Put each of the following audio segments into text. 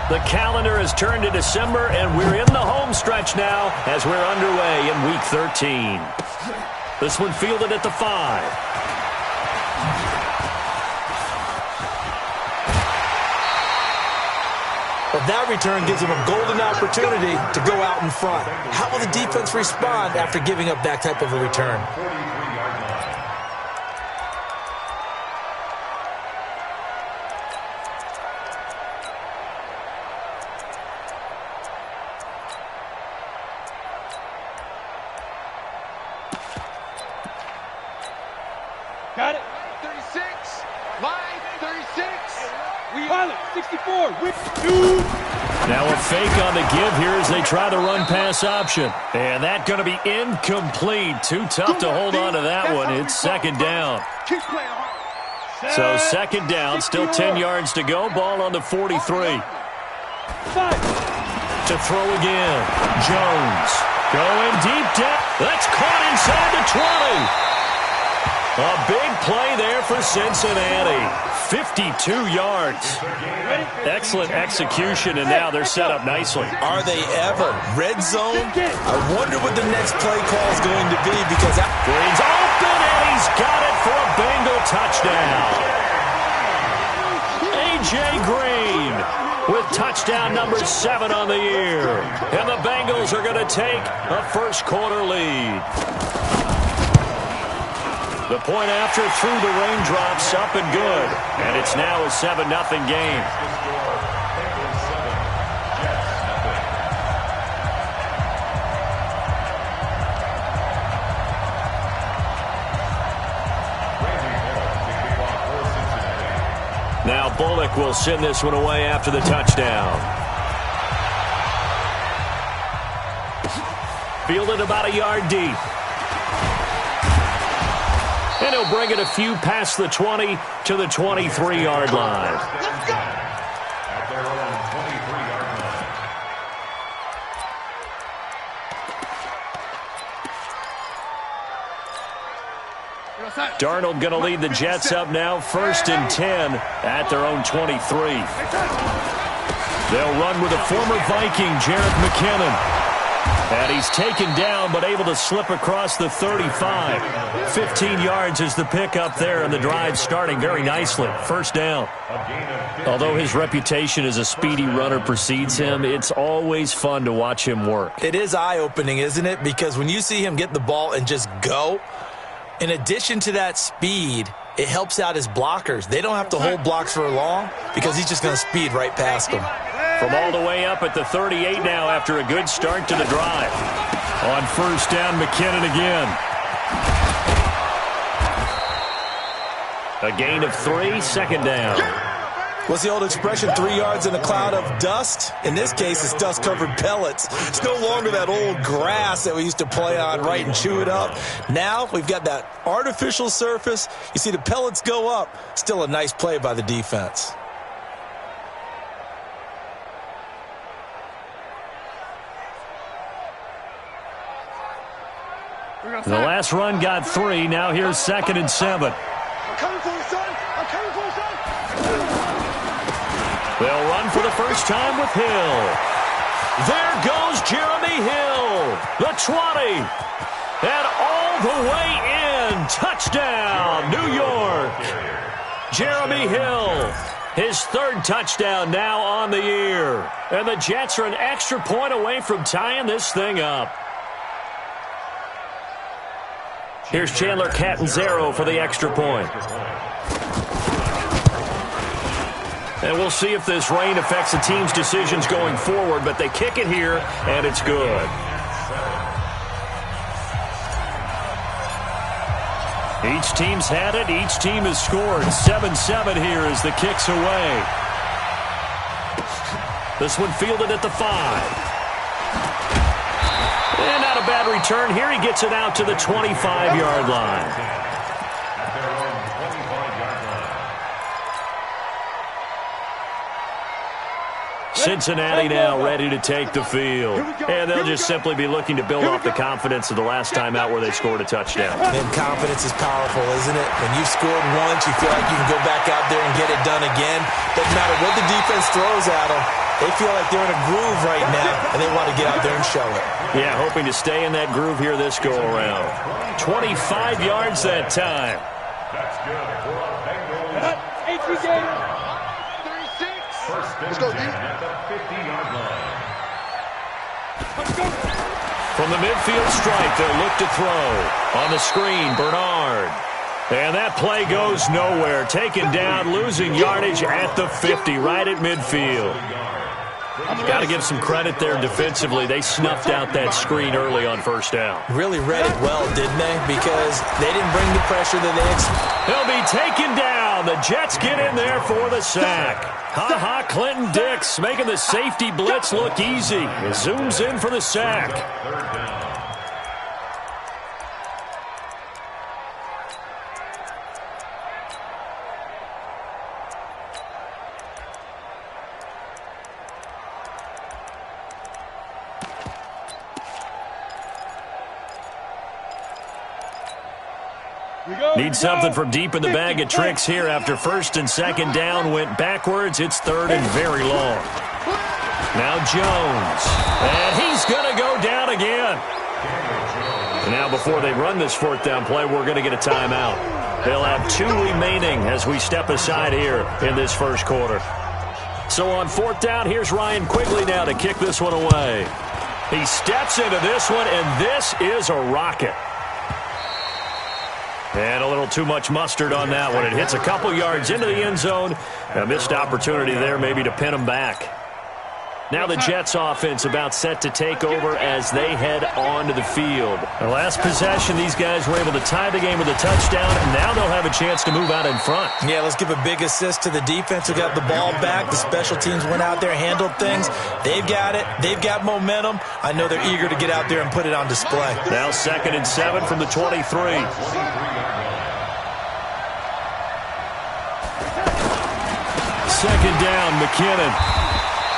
The calendar has turned to December, and we're in the home stretch now as we're underway in Week 13. This one fielded at the 5. But that return gives him a golden opportunity to go out in front. How will the defense respond after giving up that type of a return? Got it. 36. Line 36. Pilot 64. Now a fake on the give here as they try the run-pass option. And that's going to be incomplete. Too tough to hold on to that one. It's second down. So second down, still 10 yards to go. Ball on the 43. To throw again. Jones going deep down. That's caught inside the 20. A big play there for Cincinnati. 52 yards. Excellent execution, and now they're set up nicely. Are they ever? Red zone? I wonder what the next play call is going to be because Green's open, and he's got it for a Bengal touchdown. A.J. Green with touchdown number 7 on the year. And the Bengals are going to take a first-quarter lead. The point after through the raindrops, up and good. And it's now a 7-0 game. Now Bullock will send this one away after the touchdown. Fielded about a yard deep. And he'll bring it a few past the 20 to the 23-yard line. Let's go. At their own 23-yard line. Darnold going to lead the Jets up now, 1st and 10 at their own 23. They'll run with a former Viking, Jerick McKinnon. And he's taken down but able to slip across the 35. 15 yards is the pickup there, and the drive starting very nicely. First down. Although his reputation as a speedy runner precedes him, it's always fun to watch him work. It is eye-opening, isn't it? Because when you see him get the ball and just go, in addition to that speed, it helps out his blockers. They don't have to hold blocks for long because he's just going to speed right past them. From all the way up at the 38 now after a good start to the drive. On first down, McKinnon again. A gain of 3, second down. What's the old expression, 3 yards in a cloud of dust? In this case, it's dust-covered pellets. It's no longer that old grass that we used to play on, right, and chew it up. Now we've got that artificial surface. You see the pellets go up. Still a nice play by the defense. The last run got 3. Now here's 2nd and 7. I'm coming for you, son. I'm coming for you, son. They'll run for the first time with Hill. There goes Jeremy Hill. The 20. And all the way in. Touchdown, New York. Jeremy Hill. His 3rd touchdown now on the year. And the Jets are an extra point away from tying this thing up. Here's Chandler Catanzaro for the extra point. And we'll see if this rain affects the team's decisions going forward, but they kick it here, and it's good. Each team's had it. Each team has scored. 7-7 here as the kick's away. This one fielded at the 5. And not a bad return here. He gets it out to the 25-yard line. Cincinnati now ready to take the field. And they'll just simply be looking to build off the confidence of the last time out where they scored a touchdown. And confidence is powerful, isn't it? When you've scored once, you feel like you can go back out there and get it done again. Doesn't matter what the defense throws at them. They feel like they're in a groove right now, and they want to get out there and show it. Yeah, hoping to stay in that groove here this go-around. 25 yards that time. That's good for a Bengals. 36. Let's go, D. At the 50-yard line. From the midfield stripe, they'll look to throw. On the screen, Bernard. And that play goes nowhere. Taken down, losing yardage at the 50, right at midfield. Got to give some credit there defensively. They snuffed out that screen early on first down. Really read it well, didn't they? Because they didn't bring the pressure that they expected. He'll be taken down. The Jets get in there for the sack. Ha-ha, Clinton Dix making the safety blitz look easy. He zooms in for the sack. Third down. Need something from deep in the bag of tricks here after first and second down went backwards. It's third and very long. Now Jones. And he's going to go down again. And now before they run this fourth down play, we're going to get a timeout. They'll have 2 remaining as we step aside here in this first quarter. So on fourth down, here's Ryan Quigley now to kick this one away. He steps into this one, and this is a rocket. And a little too much mustard on that one. It hits a couple yards into the end zone. A missed opportunity there maybe to pin them back. Now the Jets offense about set to take over as they head onto the field. The last possession, these guys were able to tie the game with a touchdown, and now they'll have a chance to move out in front. Yeah, let's give a big assist to the defense who got the ball back. The special teams went out there, handled things. They've got it. They've got momentum. I know they're eager to get out there and put it on display. Now 2nd and 7 from the 23. Second down, McKinnon.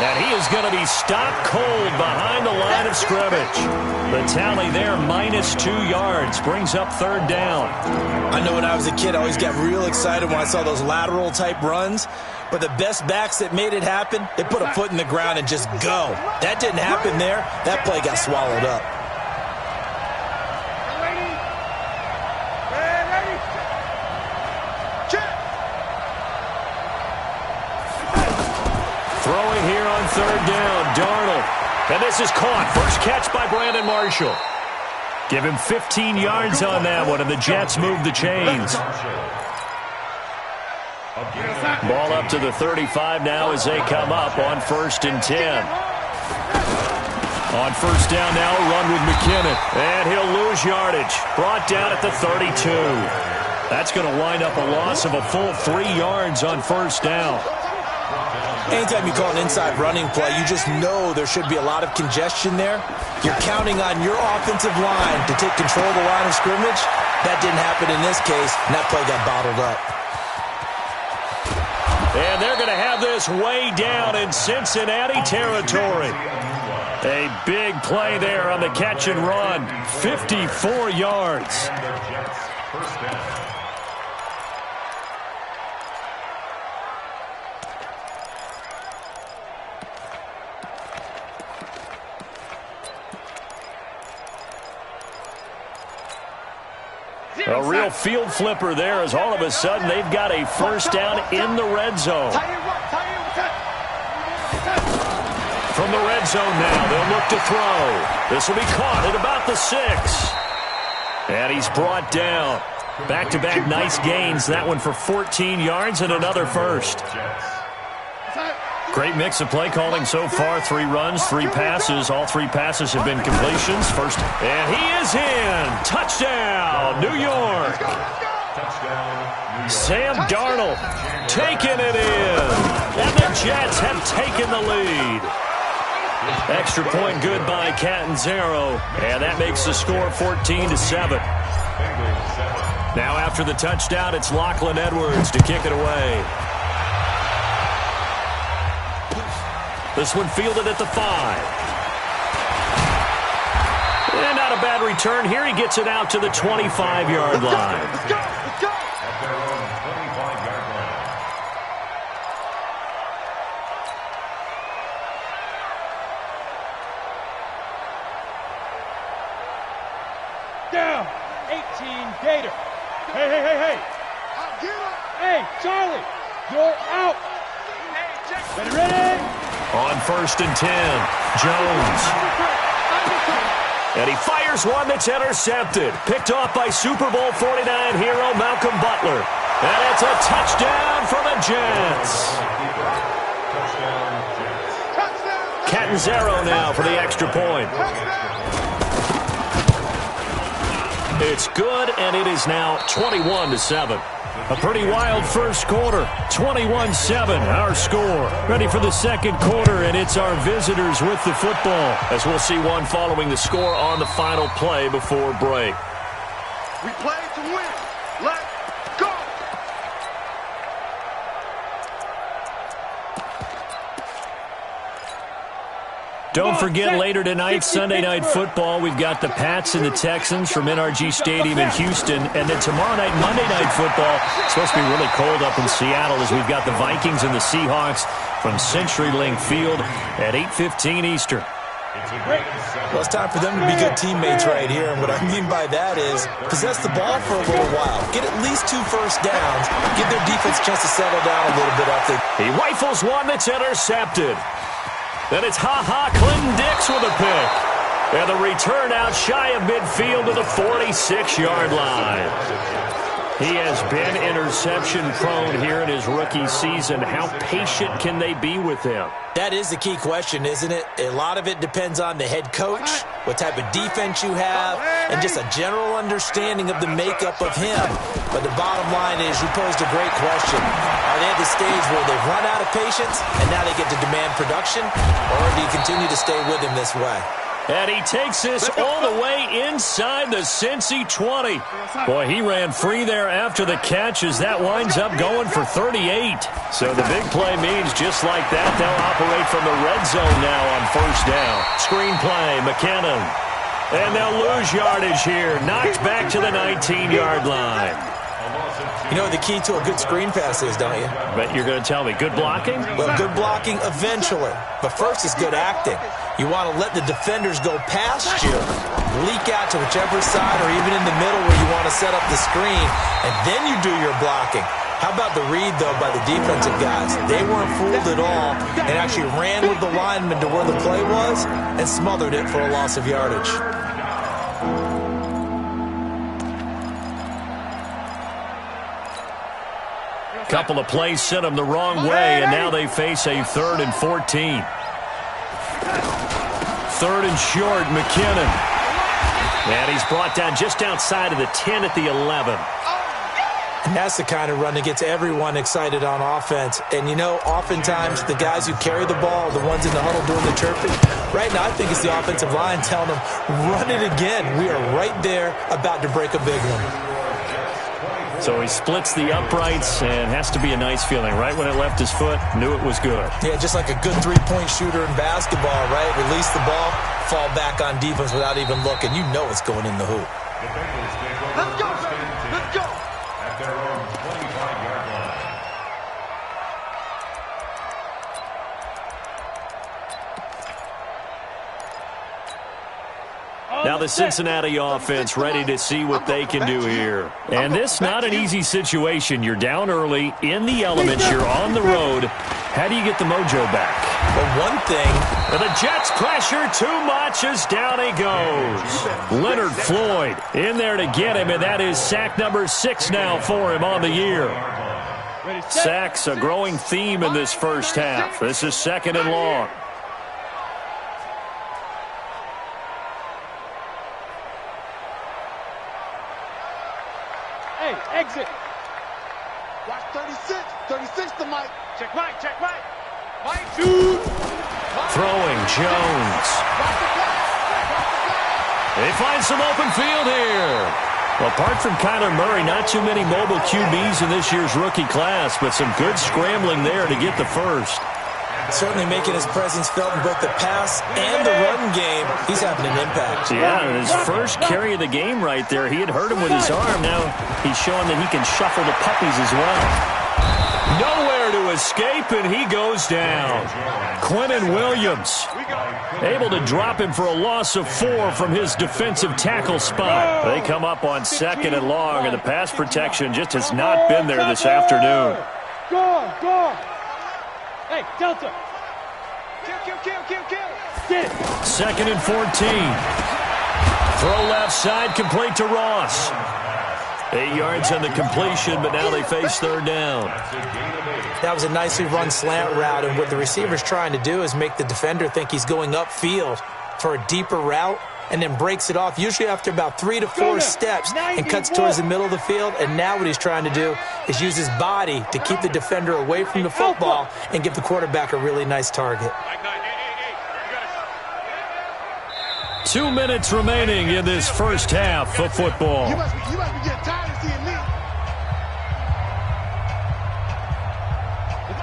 And he is going to be stopped cold behind the line of scrimmage. The tally there, -2 yards, brings up third down. I know when I was a kid, I always got real excited when I saw those lateral-type runs. But the best backs that made it happen, they put a foot in the ground and just go. That didn't happen there. That play got swallowed up. Throwing here on third down, Darnold. And this is caught. First catch by Brandon Marshall. Give him 15 yards on that one, and the Jets move the chains. Ball up to the 35 now as they come up on 1st and 10. On first down now, a run with McKinnon. And he'll lose yardage. Brought down at the 32. That's going to wind up a loss of a full 3 yards on first down. Anytime you call an inside running play, you just know there should be a lot of congestion there. You're counting on your offensive line to take control of the line of scrimmage. That didn't happen in this case, and that play got bottled up. And they're going to have this way down in Cincinnati territory. A big play there on the catch and run. 54 yards. A real field flipper there as all of a sudden they've got a first down in the red zone. From the red zone now, they'll look to throw. This will be caught at about the 6. And he's brought down. Back-to-back nice gains. That one for 14 yards and another first. Great mix of play calling so far. 3 runs, 3 passes. All 3 passes have been completions. First, and he is in. Touchdown, New York. Sam Darnold taking it in. And the Jets have taken the lead. Extra point good by Catanzaro. And that makes the score 14-7. Now after the touchdown, it's Lachlan Edwards to kick it away. This one fielded at the 5. And not a bad return here. He gets it out to the 25-yard line. Let's go! Let's go! At their own 25-yard line. Gator. Hey. Hey, Charlie, you're out. Ready? On 1st and 10, Jones. And he fires one that's intercepted. Picked off by Super Bowl 49 hero Malcolm Butler. And it's a touchdown for the Jets. Catanzaro now for the extra point. It's good, and it is now 21-7. A pretty wild first quarter. 21-7, our score. Ready for the second quarter, and it's our visitors with the football, as we'll see one following the score on the final play before break. We play to win. Let's go. Don't forget, later tonight, Sunday Night Football, we've got the Pats and the Texans from NRG Stadium in Houston. And then tomorrow night, Monday Night Football, it's supposed to be really cold up in Seattle as we've got the Vikings and the Seahawks from CenturyLink Field at 8:15 Eastern. Well, it's time for them to be good teammates right here. And what I mean by that is possess the ball for a little while. Get at least 2 first downs. Give their defense a chance to settle down a little bit after. He rifles one that's intercepted. Then it's Clinton Dix with a pick. And the return out shy of midfield to the 46-yard line. He has been interception-prone here in his rookie season. How patient can they be with him? That is the key question, isn't it? A lot of it depends on the head coach, what type of defense you have, and just a general understanding of the makeup of him. But the bottom line is, you posed a great question. Are they at the stage where they've run out of patience and now they get to demand production? Or do you continue to stay with him this way? And he takes this all the way inside the Cincy 20. Boy, he ran free there after the catch as that winds up going for 38. So the big play means just like that, they'll operate from the red zone now on first down. Screen play, McKinnon. And they'll lose yardage here. Knocked back to the 19-yard line. You know what the key to a good screen pass is, don't you? But you're going to tell me, good blocking? Well, good blocking eventually. But first is good acting. You want to let the defenders go past you, leak out to whichever side or even in the middle where you want to set up the screen, and then you do your blocking. How about the read, though, by the defensive guys? They weren't fooled at all and actually ran with the lineman to where the play was and smothered it for a loss of yardage. Couple of plays sent them the wrong way, and now they face a 3rd and 14. 3rd and short, McKinnon. And he's brought down just outside of the 10 at the 11. And that's the kind of run that gets everyone excited on offense. And, you know, oftentimes the guys who carry the ball are the ones in the huddle doing the chirping. Right now, I think it's the offensive line telling them, run it again. We are right there about to break a big one. So he splits the uprights, and has to be a nice feeling. Right when it left his foot, knew it was good. Yeah, just like a good three-point shooter in basketball, right? Release the ball, fall back on defense without even looking. You know it's going in the hoop. Let's go. Let's go. At their own 25-yard line. Now the Cincinnati offense ready to see what they can do here. And this not an easy situation. You're down early, in the elements, you're on the road. How do you get the mojo back? Well, one thing. And the Jets pressure too much as down he goes. Leonard Floyd in there to get him, and that is sack number 6 now for him on the year. Sacks a growing theme in this first half. This is 2nd and long. Exit. Watch 36. 36 to Mike. Check right. Mike. Shoot. Throwing Jones. They find some open field here. Well, apart from Kyler Murray, not too many mobile QBs in this year's rookie class, but some good scrambling there to get the first. Certainly making his presence felt in both the pass and the run game. He's having an impact. Yeah, and his first carry of the game right there, he had hurt him with his arm. Now he's showing that he can shuffle the puppies as well. Nowhere there to escape, and he goes down. Quinnen Williams able to drop him for a loss of 4 from his defensive tackle spot. They come up on 2nd and long, and the pass protection just has not been there this afternoon. Go. Hey, Delta. Kill. 2nd and 14. Throw left side, complete to Ross. 8 yards on the completion, but now they face 3rd down. That was a nicely run slant route, and what the receiver's trying to do is make the defender think he's going upfield for a deeper route, and then breaks it off, usually after about 3 to 4 steps, and cuts towards the middle of the field. And now what he's trying to do is use his body to keep the defender away from the football and give the quarterback a really nice target. 2 minutes remaining in this first half of football. You must be getting tired of seeing me.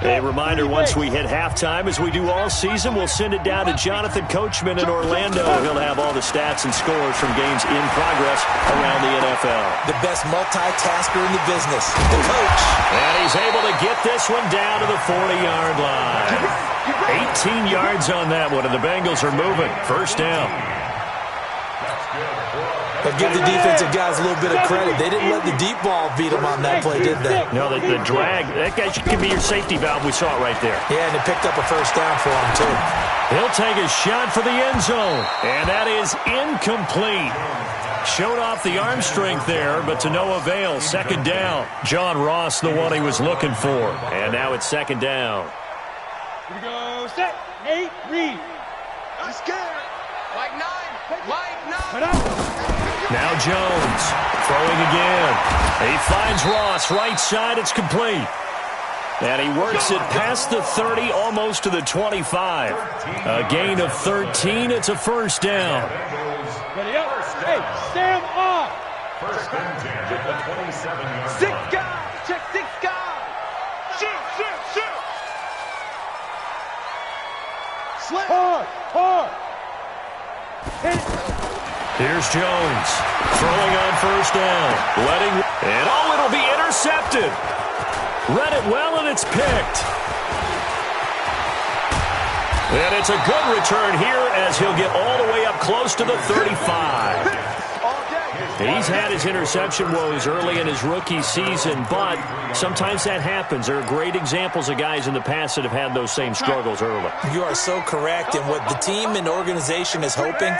A reminder, once we hit halftime, as we do all season, we'll send it down to Jonathan Coachman in Orlando. He'll have all the stats and scores from games in progress around the NFL. The best multitasker in the business, the coach. And he's able to get this one down to the 40-yard line. 18 yards on that one, and the Bengals are moving. First down. But give the defensive guys a little bit of credit. They didn't let the deep ball beat them on that play, did they? No, the drag, that guy could be your safety valve. We saw it right there. Yeah, and it picked up a first down for him, too. He'll take a shot for the end zone, and that is incomplete. Showed off the arm strength there, but to no avail. 2nd down. John Ross, the one he was looking for. And now it's 2nd down. Here we go. Set. 8. Read. I'm scared. Like 9. Now Jones throwing again. He finds Ross right side. It's complete. And he works it past the 30, almost to the 25. A gain of 13. It's a first down. Ready up. Hey, stand off. First and 10 at the 27-yard 6 guys. Check 6 guys. Shoot. Slam. Hard. Hit it. Here's Jones throwing on first down. It'll be intercepted. Read it well, and it's picked. And it's a good return here as he'll get all the way up close to the 35. He's had his interception woes early in his rookie season, but sometimes that happens. There are great examples of guys in the past that have had those same struggles early. You are so correct, and what the team and organization is hoping,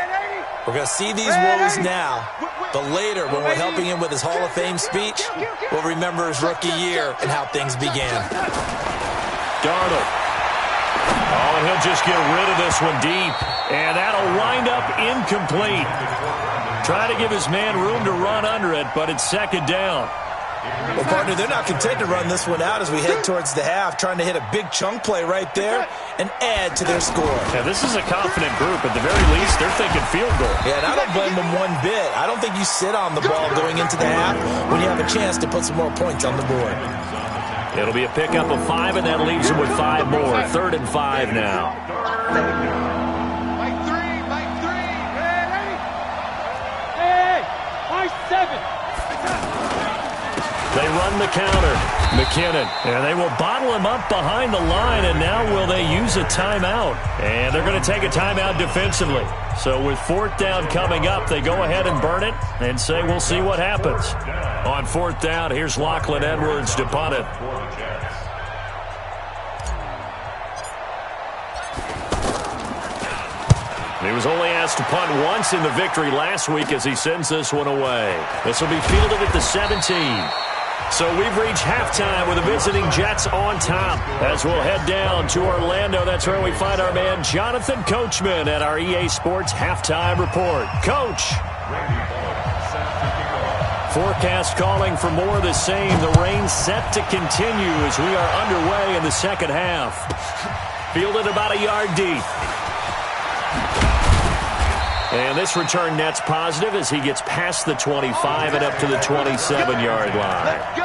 we're going to see these woes now, but later when we're helping him with his Hall of Fame speech, we'll remember his rookie year and how things began. Darnold. Oh, and he'll just get rid of this one deep, and that'll wind up incomplete. Try to give his man room to run under it, but it's 2nd down. Well, partner, they're not content to run this one out as we head towards the half, trying to hit a big chunk play right there and add to their score. Yeah, this is a confident group. At the very least, they're thinking field goal. Yeah, and I don't blame them one bit. I don't think you sit on the ball going into the half when you have a chance to put some more points on the board. It'll be a pickup of 5, and that leaves them with 5 more. 3rd and 5 now. Mike 3. Hey. Mike 7. They run the counter. McKinnon. And they will bottle him up behind the line, and now will they use a timeout? And they're going to take a timeout defensively. So with 4th down coming up, they go ahead and burn it and say we'll see what happens. On 4th down, here's Lachlan Edwards to punt it. He was only asked to punt once in the victory last week as he sends this one away. This will be fielded at the 17. So we've reached halftime with the visiting Jets on top. As we'll head down to Orlando, that's where we find our man Jonathan Coachman at our EA Sports Halftime Report. Coach. Forecast calling for more of the same. The rain set to continue as we are underway in the second half. Fielded about a yard deep. And this return net's positive as he gets past the 25 and up to the 27-yard line.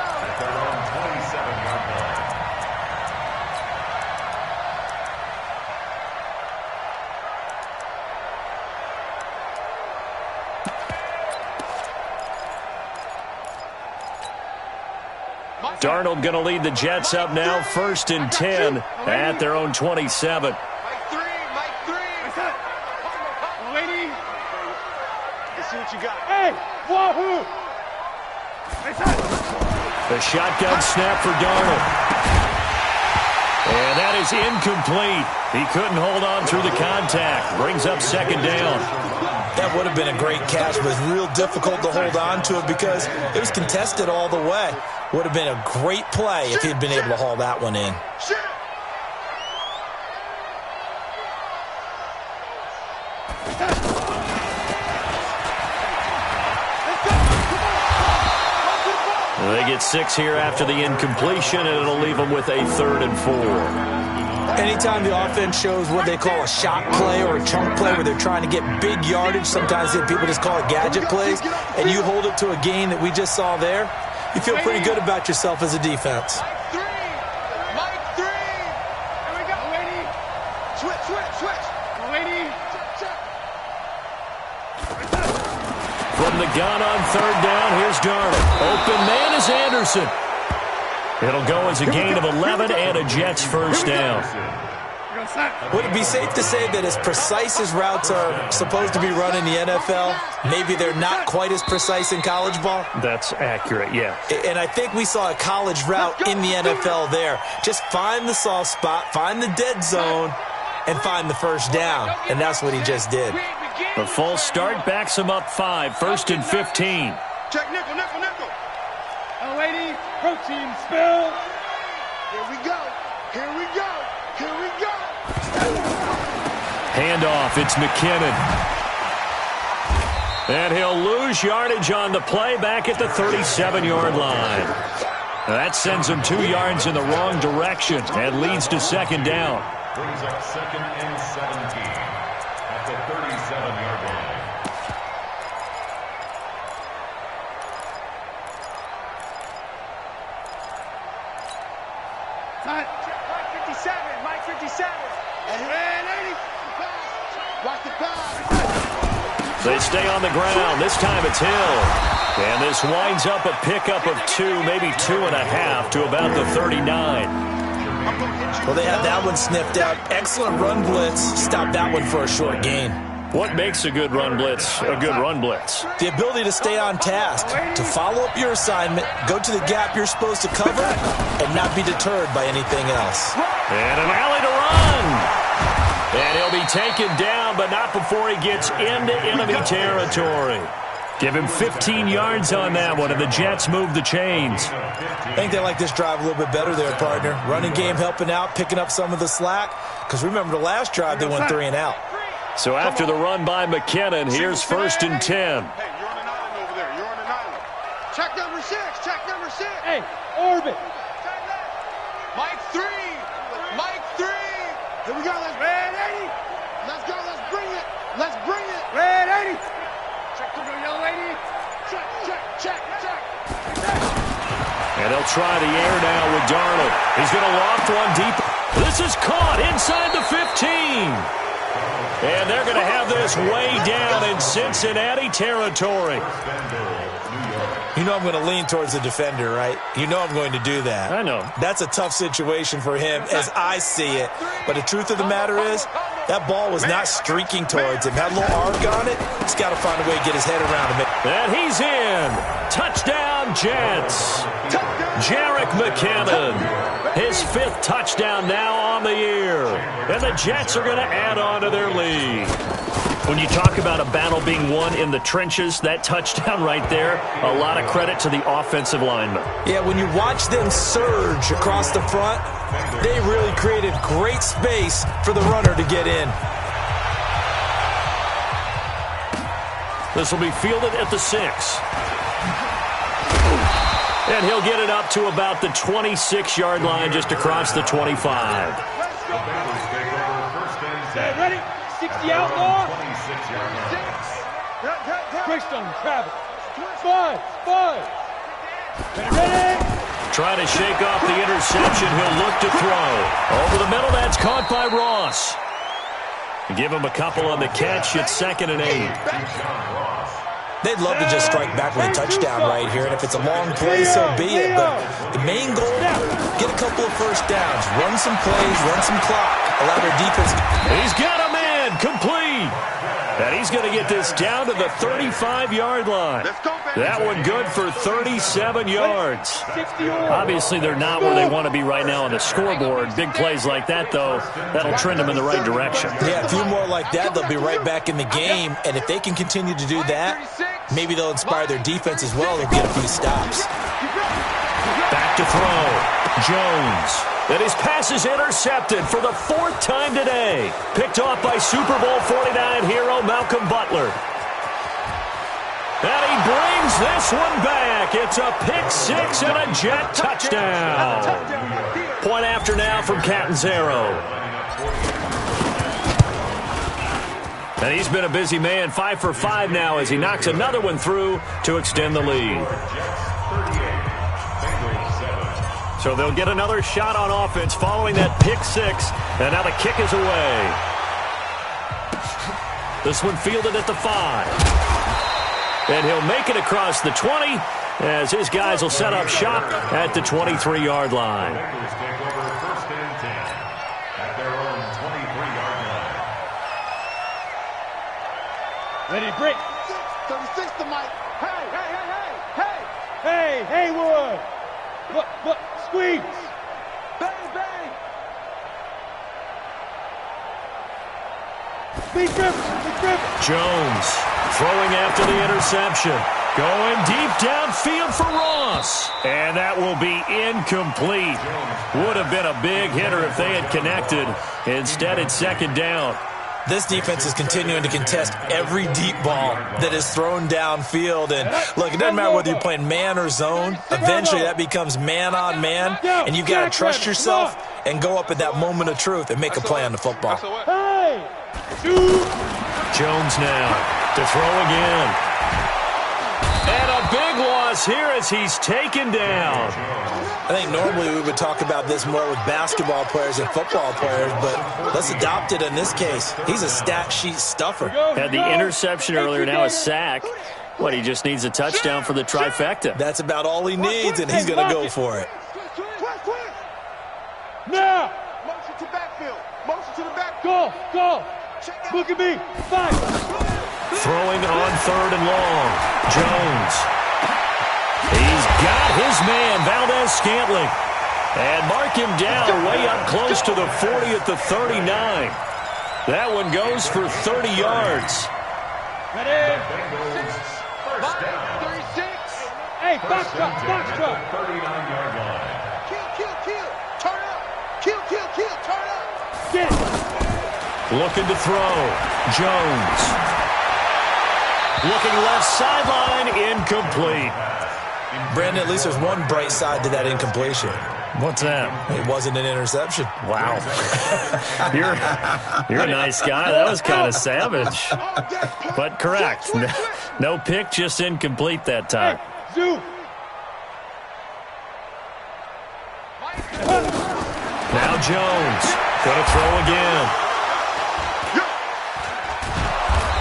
Darnold going to lead the Jets up now, 1st and 10 at their own 27. Mike 3. Lady. Let's see what you got. Hey, wahoo! The shotgun snap for Darnold. And that is incomplete. He couldn't hold on through the contact. Brings up 2nd down. That would have been a great catch, but it's real difficult to hold on to it because it was contested all the way. Would have been a great play if he'd been able to haul that one in. They get 6 here after the incompletion, and it'll leave them with a 3rd and 4. Anytime the offense shows what they call a shot play or a chunk play where they're trying to get big yardage, sometimes people just call it gadget plays, and you hold it to a gain that we just saw there, you feel pretty good about yourself as a defense. Mike 3. Here we go. Lady. Switch. Lady. From the gun on 3rd down, here's Darnold. Open man is Anderson. It'll go as a gain of 11 and a Jets 1st down. Would it be safe to say that as precise as routes are supposed to be run in the NFL, maybe they're not quite as precise in college ball? That's accurate, yeah. And I think we saw a college route in the NFL there. Just find the soft spot, find the dead zone, and find the 1st down. And that's what he just did. The false start backs him up 5, 1st and 15. Check nickel. Lady, protein spill. Here we go. Handoff, it's McKinnon. And he'll lose yardage on the play back at the 37-yard line. That sends him 2 yards in the wrong direction and leads to 2nd down. Brings up 2nd and 17 at the 37-yard line. Mike 57. Watch the pass. They stay on the ground. This time it's Hill. And this winds up a pickup of 2, maybe 2.5 to about the 39. Well, they had that one sniffed out. Excellent run blitz. Stopped that one for a short gain. What makes a good run blitz a good run blitz? The ability to stay on task, to follow up your assignment, go to the gap you're supposed to cover, and not be deterred by anything else. And an alley to run. And he'll be taken down, but not before he gets into enemy territory. Give him 15 yards on that one, and the Jets move the chains. I think they like this drive a little bit better there, partner. Running game helping out, picking up some of the slack. Because remember, the last drive, they went 3 and out. So after the run by McKinnon, here's 1st and 10. Hey, you're on an island over there. You're on an island. Check number 6. Hey, orbit. Mike 3. Here we go. Red 80. Let's go. Let's bring it. Red 80. Check the young lady. Check. And they'll try the air now with Darnold. He's going to loft one deep. This is caught inside the 15. And they're going to have this way down in Cincinnati territory. You know I'm going to lean towards the defender, right? You know I'm going to do that. I know. That's a tough situation for him as I see it. But the truth of the matter is, that ball was not streaking towards him. Had a little arc on it. He's got to find a way to get his head around him. And he's in. Touchdown, Jets. Jerick McKinnon. His 5th touchdown now on the year. And the Jets are going to add on to their lead. When you talk about a battle being won in the trenches, that touchdown right there, a lot of credit to the offensive linemen. Yeah, when you watch them surge across the front, they really created great space for the runner to get in. This will be fielded at the 6. And he'll get it up to about the 26-yard line just across the 25. Ready? 60 outlaw. 26-yard line. Christian Travis. 5. Ready? Trying to shake off the interception. He'll look to throw. Over the middle, that's caught by Ross. Give him a couple on the catch. It's 2nd and 8. They'd love to just strike back with a touchdown right here, and if it's a long play, so be it. But the main goal, get a couple of first downs, run some plays, run some clock, allow their defense. He's got a man complete. And he's going to get this down to the 35-yard line. That one good for 37 yards. Obviously, they're not where they want to be right now on the scoreboard. Big plays like that, though, that'll trend them in the right direction. Yeah, a few more like that, they'll be right back in the game. And if they can continue to do that, maybe they'll inspire their defense as well. They'll get a few stops. Back to throw. Jones. And his pass is intercepted for the 4th time today. Picked off by Super Bowl 49 hero Malcolm Butler. And he brings this one back. It's a pick six and a Jet touchdown. Point after now from Catanzaro. And he's been a busy man, 5 for 5 now as he knocks another one through to extend the lead. So they'll get another shot on offense following that pick six. And now the kick is away. This one fielded at the 5. And he'll make it across the 20 as his guys will set up shop at the 23-yard line. Take over 1st and 10 at their own 23-yard line. Ready, break. 36 to Mike. Hey, hey, hey, hey, hey. Hey, Haywood. Look, squeeze. Bang, bang. Big grip. Jones throwing after the interception. Going deep downfield for Ross. And that will be incomplete. Would have been a big hitter if they had connected. Instead, it's 2nd down. This defense is continuing to contest every deep ball that is thrown downfield. And, look, it doesn't matter whether you're playing man or zone. Eventually, that becomes man on man. And you've got to trust yourself and go up at that moment of truth and make a play on the football. Jones now to throw again. And a big loss here as he's taken down. I think normally we would talk about this more with basketball players and football players, but let's adopt it in this case. He's a stat sheet stuffer. Had the interception earlier, now a sack. What, he just needs a touchdown for the trifecta. That's about all he needs, and he's going to go for it. Now! Motion to backfield. Motion to the back. Go. Look at me. 5. Throwing on 3rd and long. Jones. He's got his man, Valdez-Scantling. And mark him down way up close to the 40 at the 39. That one goes for 30 yards. Ready? First down. 36. Hey, box truck. 39-yard line. Kill. Turn up. Kill. Turn up. Get it. Looking to throw. Jones. Looking left sideline, incomplete. Brandon, at least there's one bright side to that incompletion. What's that? It wasn't an interception. Wow. You're a nice guy. That was kind of savage. But correct. No pick, just incomplete that time. Zoom. Now Jones. Going to throw again.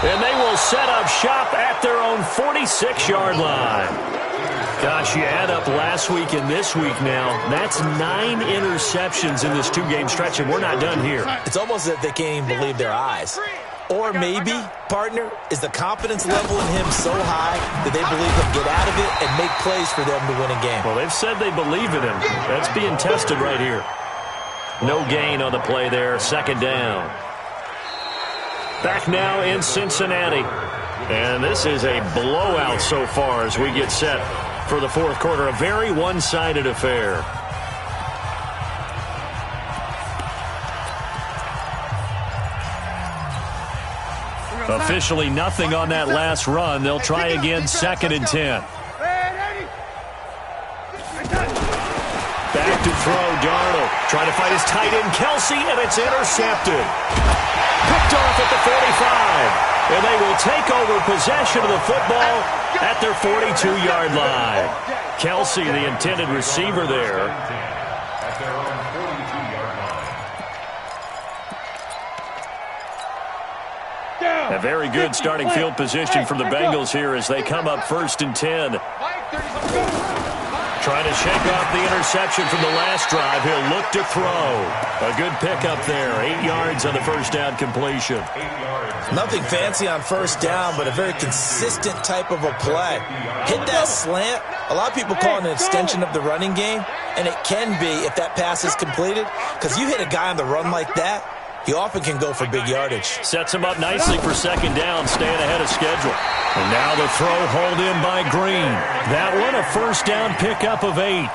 And they will set up shop at their own 46-yard line. Gosh, you add up last week and this week now. That's 9 interceptions in this 2-game stretch, and we're not done here. It's almost as if they can't even believe their eyes. Or maybe, partner, is the confidence level in him so high that they believe he'll get out of it and make plays for them to win a game. Well, they've said they believe in him. That's being tested right here. No gain on the play there, 2nd down. Back now in Cincinnati. And this is a blowout so far as we get set for the 4th quarter. A very one-sided affair. Officially nothing on that last run. They'll try again, 2nd and 10. Back to throw, Darnold. Trying to fight his tight end, Kelsey, and it's intercepted. Picked off at the 45. And they will take over possession of the football at their 42-yard line. Kelsey, the intended receiver there. At their own 42-yard A very good starting field position for the Bengals here as they come up 1st and 10. Trying to shake off the interception from the last drive. He'll look to throw. A good pickup there. 8 yards on the first down completion. Nothing fancy on first down, but a very consistent type of a play. Hit that slant. A lot of people call it an extension of the running game, and it can be if that pass is completed, because you hit a guy on the run like that, he often can go for big yardage. Sets him up nicely for 2nd down, staying ahead of schedule. And now the throw hauled in by Green. That one a first down pickup of 8.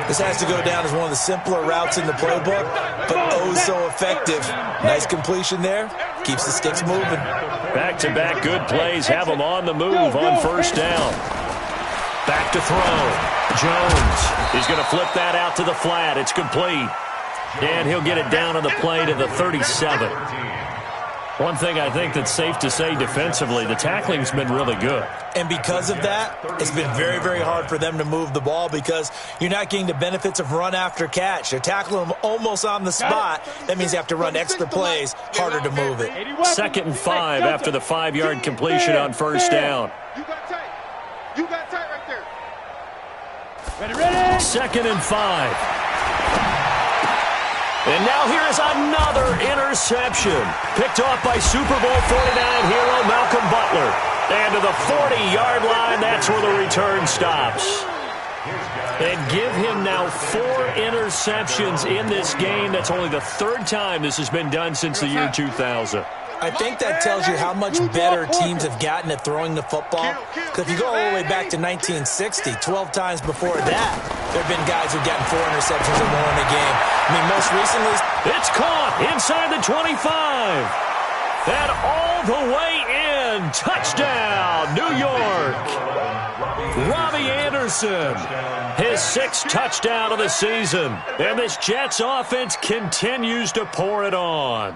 This has to go down as one of the simpler routes in the playbook, but oh so effective. Nice completion there. Keeps the sticks moving. Back-to-back good plays have him on the move on first down. Back to throw. Jones. He's going to flip that out to the flat. It's complete. And he'll get it down on the play to the 37. One thing I think that's safe to say defensively, the tackling's been really good. And because of that, it's been very, very hard for them to move the ball because you're not getting the benefits of run after catch. They're tackling them almost on the spot. That means you have to run extra plays, harder to move it. 2nd and 5 after the 5-yard completion on first down. You got tight. You got tight right there. Ready? 2nd and 5. And now here is another interception. Picked off by Super Bowl 49 hero Malcolm Butler. And to the 40-yard line, that's where the return stops. And give him now 4 interceptions in this game. That's only the 3rd time this has been done since the year 2000. I think that tells you how much better teams have gotten at throwing the football. Because if you go all the way back to 1960, 12 times before that, there have been guys who've gotten 4 interceptions or more in a game. I mean, most recently, it's caught inside the 25. And all the way in. Touchdown, New York. Robbie Anderson, his 6th touchdown of the season. And this Jets offense continues to pour it on.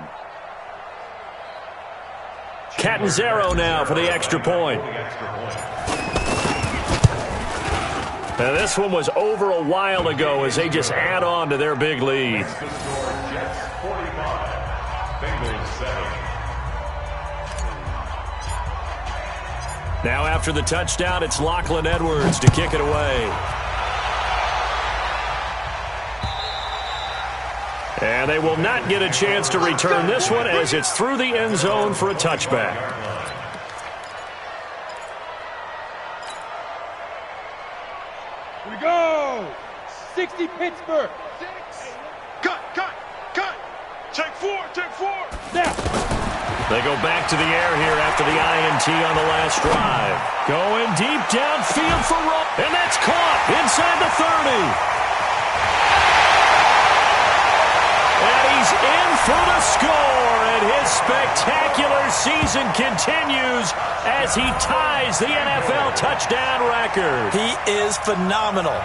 Catanzaro now for the extra point. Now this one was over a while ago as they just add on to their big lead. Now after the touchdown, it's Lachlan Edwards to kick it away. And they will not get a chance to return this one as it's through the end zone for a touchback. Here we go. 60 Pittsburgh. Cut. Take 4. Now. They go back to the air here after the INT on the last drive. Going deep downfield for Rowe. And that's caught inside the 30. And he's in for the score, and his spectacular season continues as he ties the NFL touchdown record. He is phenomenal.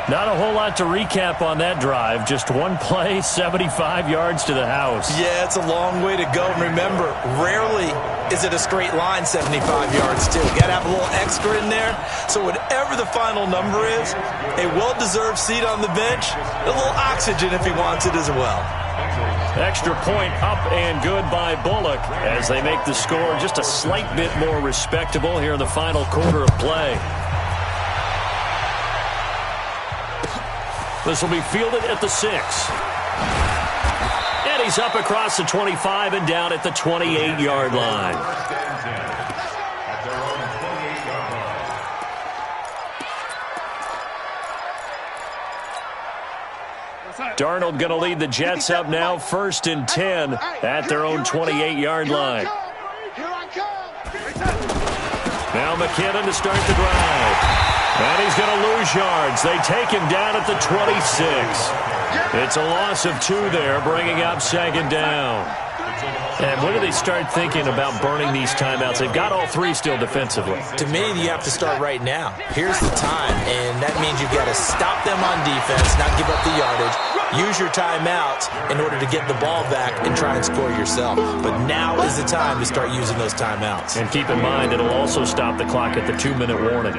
Not a whole lot to recap on that drive. Just one play, 75 yards to the house. Yeah, it's a long way to go. And remember, rarely is it a straight line 75 yards, too. Got to have a little extra in there. So whatever the final number is, a well-deserved seat on the bench, a little oxygen if he wants it as well. Extra point up and good by Bullock as they make the score just a slight bit more respectable here in the final quarter of play. This will be fielded at the 6. And he's up across the 25 and down at the 28-yard line. Darnold going to lead the Jets up now, 1st and 10 at their own 28-yard line. Now McKinnon to start the drive. And he's going to lose yards. They take him down at the 26. It's a loss of 2 there, bringing up 2nd down. And when do they start thinking about burning these timeouts? They've got all 3 still defensively. To me, you have to start right now. Here's the time, and that means you've got to stop them on defense, not give up the yardage. Use your timeouts in order to get the ball back and try and score yourself. But now is the time to start using those timeouts. And keep in mind, it'll also stop the clock at the 2-minute warning.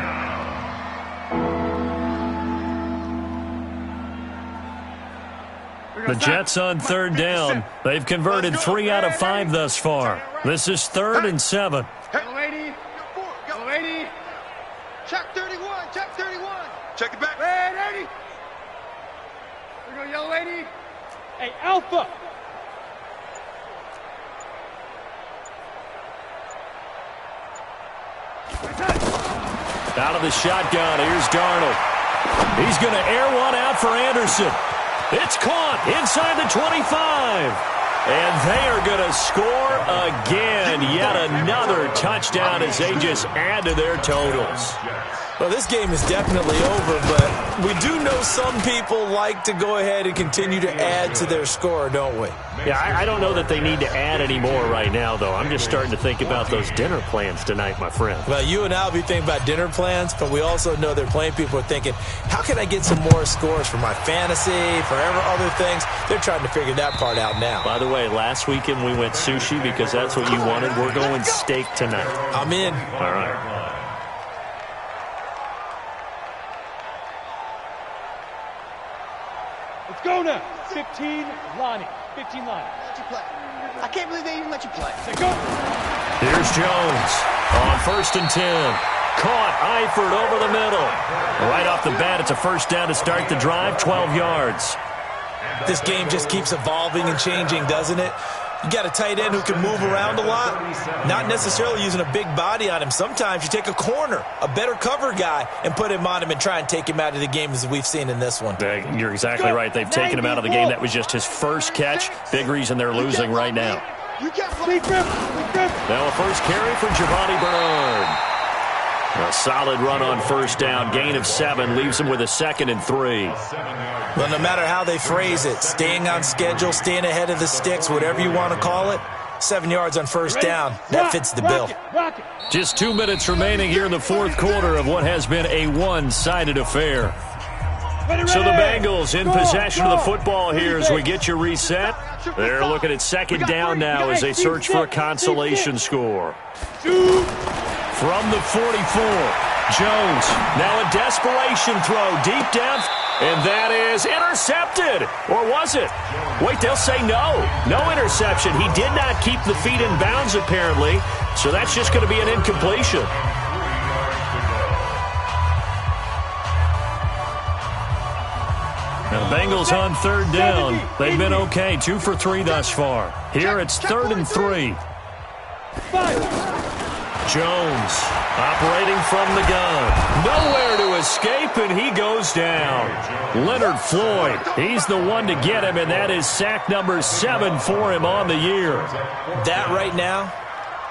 The Jets on third down. They've converted 3 out of 5 thus far. This is 3rd and 7. Yellow lady. Yellow lady. Check 31. Check 31. Check it back. Red 80. Here we go, yellow lady. Hey, Alpha. Out of the shotgun, here's Darnold. He's going to air one out for Anderson. It's caught inside the 25. And they are going to score again. Yet another touchdown as they just add to their totals. Well, this game is definitely over, but we do know some people like to go ahead and continue to add to their score, don't we? Yeah, I don't know that they need to add any more right now, though. I'm just starting to think about those dinner plans tonight, my friend. Well, you and I will be thinking about dinner plans, but we also know they're playing people are thinking, how can I get some more scores for my fantasy, for other things? They're trying to figure that part out now. By the way, last weekend we went sushi because that's what you wanted. We're going steak tonight. I'm in. All right. Let's go now. 15, Lonnie. 15, Lonnie. Let you play. I can't believe they even let you play. Let's go. Here's Jones on 1st and 10. Caught Eifert over the middle. Right off the bat, it's a first down to start the drive, 12 yards. This game just keeps evolving and changing, doesn't it? You got a tight end who can move around a lot, not necessarily using a big body on him. Sometimes you take a corner, a better cover guy, and put him on him and try and take him out of the game as we've seen in this one. You're exactly right. They've taken him out of the game. That was just his first catch. Big reason they're losing right now. Now a first carry for Giovanni Bernard. A solid run on first down. Gain of 7 leaves him with a 2nd and 3. Well, no matter how they phrase it, staying on schedule, staying ahead of the sticks, whatever you want to call it, 7 yards on first down, that fits the bill. Just 2 minutes remaining here in the fourth quarter of what has been a one-sided affair. So the Bengals in possession of the football here as we get you reset. They're looking at 2nd down now as they search for a consolation score. From the 44, Jones. Now a desperation throw, deep depth, and that is intercepted. Or was it? Wait, they'll say no. No interception. He did not keep the feet in bounds, apparently, so that's just going to be an incompletion. Now the Bengals on 3rd down. They've been okay, 2 for 3 thus far. Here it's 3rd and 3. Jones operating from the gun. Nowhere to escape, and he goes down. Leonard Floyd, he's the one to get him, and that is sack number 7 for him on the year. That right now,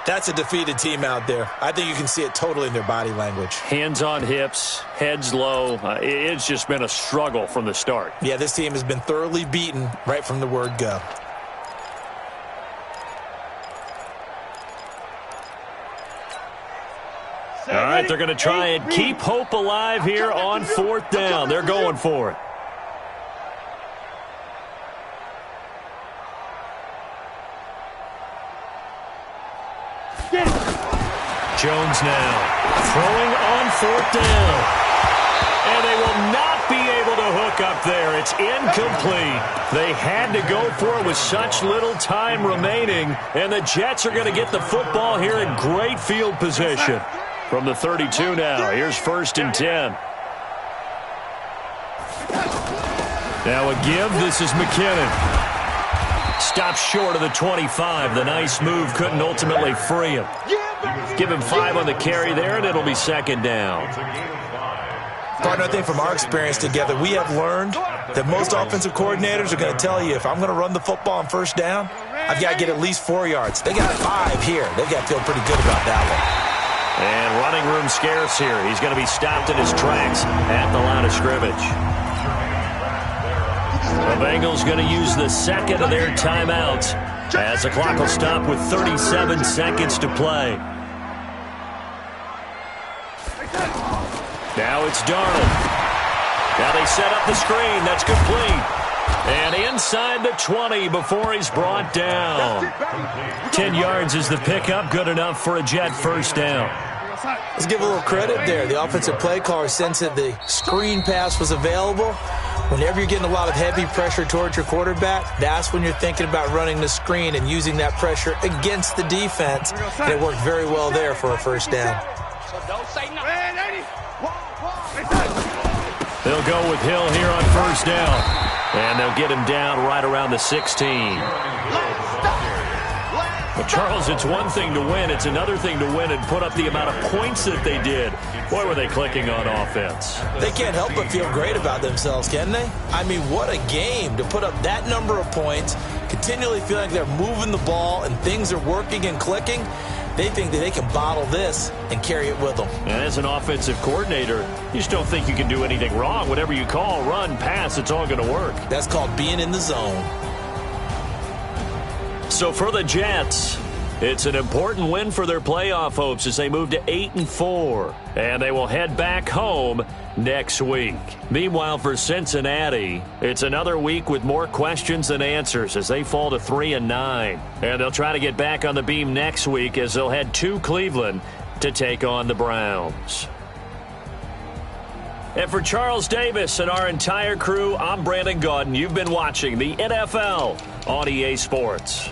that's a defeated team out there. I think you can see it totally in their body language. Hands on hips, heads low. It's just been a struggle from the start. Yeah, this team has been thoroughly beaten right from the word go. All right, they're going to try and keep hope alive here on 4th down. They're going for it. Jones now throwing on 4th down. And they will not be able to hook up there. It's incomplete. They had to go for it with such little time remaining. And the Jets are going to get the football here in great field position. From the 32 now, here's 1st and 10. Now a give, this is McKinnon. Stops short of the 25. The nice move couldn't ultimately free him. Give him 5 on the carry there, and it'll be 2nd down. Partner, I think from our experience together, we have learned that most offensive coordinators are going to tell you, if I'm going to run the football on 1st down, I've got to get at least 4 yards. They got 5 here. They've got to feel pretty good about that one. And running room scarce here. He's going to be stopped in his tracks at the line of scrimmage. The Bengals going to use the 2nd of their timeouts as the clock will stop with 37 seconds to play. Now it's Darnold. Now they set up the screen. That's complete. And inside the 20 before he's brought down. 10 yards is the pickup. Good enough for a Jet first down. Let's give a little credit there. The offensive play caller sensed that the screen pass was available. Whenever you're getting a lot of heavy pressure towards your quarterback, that's when you're thinking about running the screen and using that pressure against the defense. And it worked very well there for a first down. They'll go with Hill here on first down. And they'll get him down right around the 16. Well, Charles, it's one thing to win. It's another thing to win and put up the amount of points that they did. Boy, were they clicking on offense. They can't help but feel great about themselves, can they? I mean, what a game to put up that number of points, continually feeling like they're moving the ball and things are working and clicking. They think that they can bottle this and carry it with them. And as an offensive coordinator, you just don't think you can do anything wrong. Whatever you call, run, pass, it's all going to work. That's called being in the zone. So for the Jets, it's an important win for their playoff hopes as they move to 8-4. And they will head back home next week. Meanwhile, for Cincinnati, it's another week with more questions than answers as they fall to 3-9. And they'll try to get back on the beam next week as they'll head to Cleveland to take on the Browns. And for Charles Davis and our entire crew, I'm Brandon Gaudin. You've been watching the NFL on EA Sports.